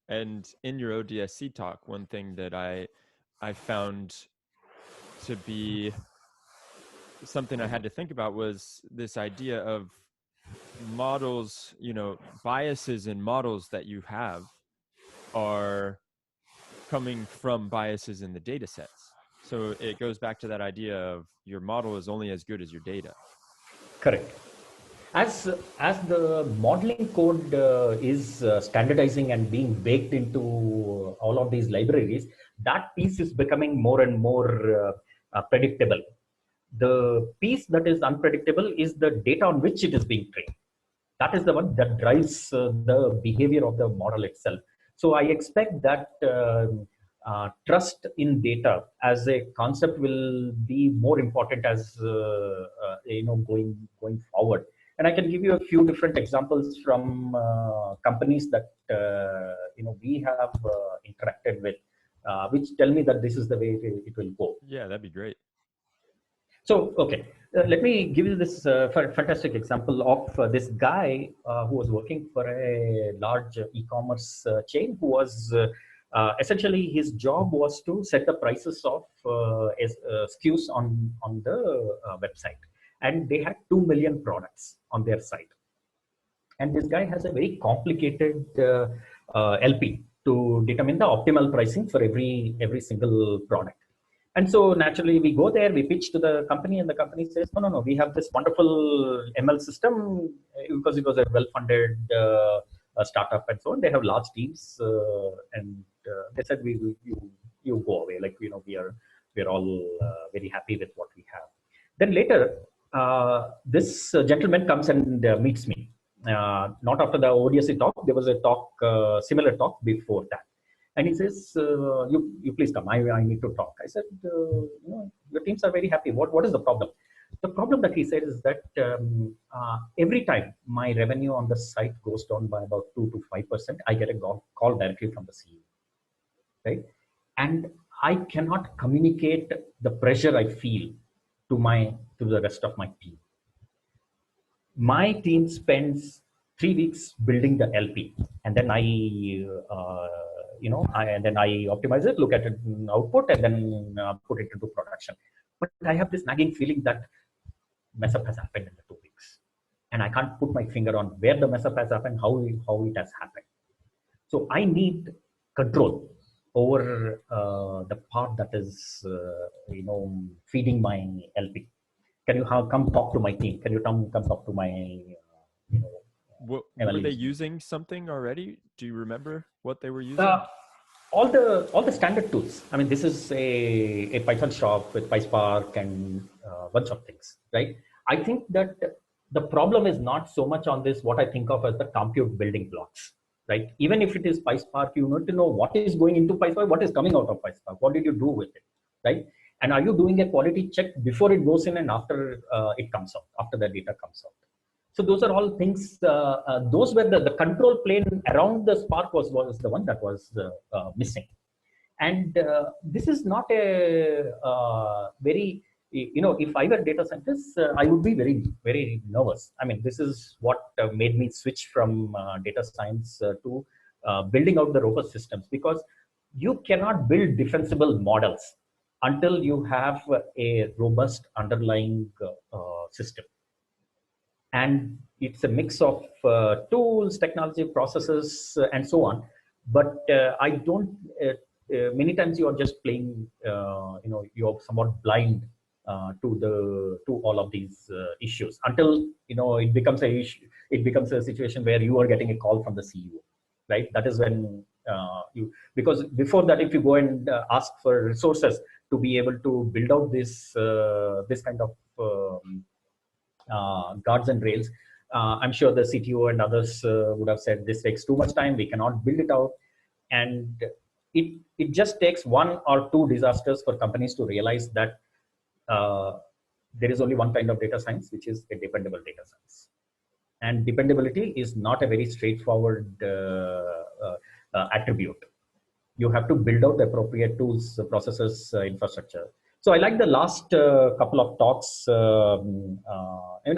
And in your ODSC talk, one thing that I found to be something I had to think about was this idea of models, biases in models that you have are coming from biases in the data sets. So it goes back to that idea of your model is only as good as your data. Correct. As the modeling code is standardizing and being baked into all of these libraries, that piece is becoming more and more predictable. The piece that is unpredictable is the data on which it is being trained. That is the one that drives the behavior of the model itself. So I expect that trust in data as a concept will be more important as going forward. And I can give you a few different examples from companies that we have interacted with, which tell me that this is the way it will go. Yeah, that'd be great. So, okay, let me give you this fantastic example of this guy who was working for a large e-commerce chain who was essentially his job was to set the prices of SKUs on the website. And they had 2 million products on their site. And this guy has a very complicated LP to determine the optimal pricing for every single product. And so naturally we go there, we pitch to the company, and the company says, no, we have this wonderful ML system because it was a well-funded startup and so on. They have large teams, and they said, you go away. Like, we're all very happy with what we have. Then later, this gentleman comes and meets me. Not after the ODSC talk, there was a talk, similar talk before that. And he says, you please come, I need to talk. I said, your teams are very happy. What is the problem? The problem that he said is that every time my revenue on the site goes down by about 2 to 5%, I get a call directly from the CEO, right? And I cannot communicate the pressure I feel to the rest of my team. My team spends 3 weeks building the LP, and then I optimize it, look at it in output, and then put it into production. But I have this nagging feeling that mess up has happened in the 2 weeks, and I can't put my finger on where the mess up has happened, how it has happened. So I need control over the part that is feeding my LP. Can you come talk to my team? Can you come talk to my were they using something already? Do you remember what they were using? All the standard tools. I mean, this is a Python shop with PySpark and a bunch of things, right? I think that the problem is not so much on this, what I think of as the compute building blocks, right? Even if it is PySpark, you need to know what is going into PySpark, what is coming out of PySpark, what did you do with it, right? And are you doing a quality check before it goes in and after it comes out, after the data comes out? So those are all things, those were the control plane around the Spark was the one that was missing. And this is not a very, if I were data scientist, I would be very, very nervous. I mean, this is what made me switch from data science to building out the robust systems, because you cannot build defensible models until you have a robust underlying system. And it's a mix of tools, technology, processes, and so on. But I don't. Many times you are just playing. You're somewhat blind to all of these issues until it becomes a issue. It becomes a situation where you are getting a call from the CEO, right? That is when because before that, if you go and ask for resources to be able to build out this kind of guards and rails, I'm sure the CTO and others would have said this takes too much time, we cannot build it out. And it just takes 1 or 2 disasters for companies to realize that there is only one kind of data science, which is a dependable data science. And dependability is not a very straightforward attribute. You have to build out the appropriate tools, processes, infrastructure. So I like the last couple of talks,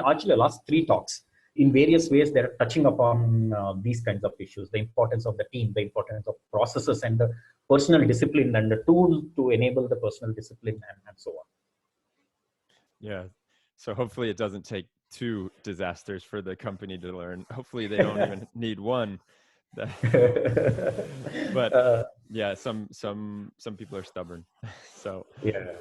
actually the last 3 talks in various ways, they're touching upon these kinds of issues: the importance of the team, the importance of processes, and the personal discipline, and the tool to enable the personal discipline, and so on. Yeah. So hopefully it doesn't take 2 disasters for the company to learn. Hopefully they don't even need one. But yeah, some people are stubborn. So Yeah.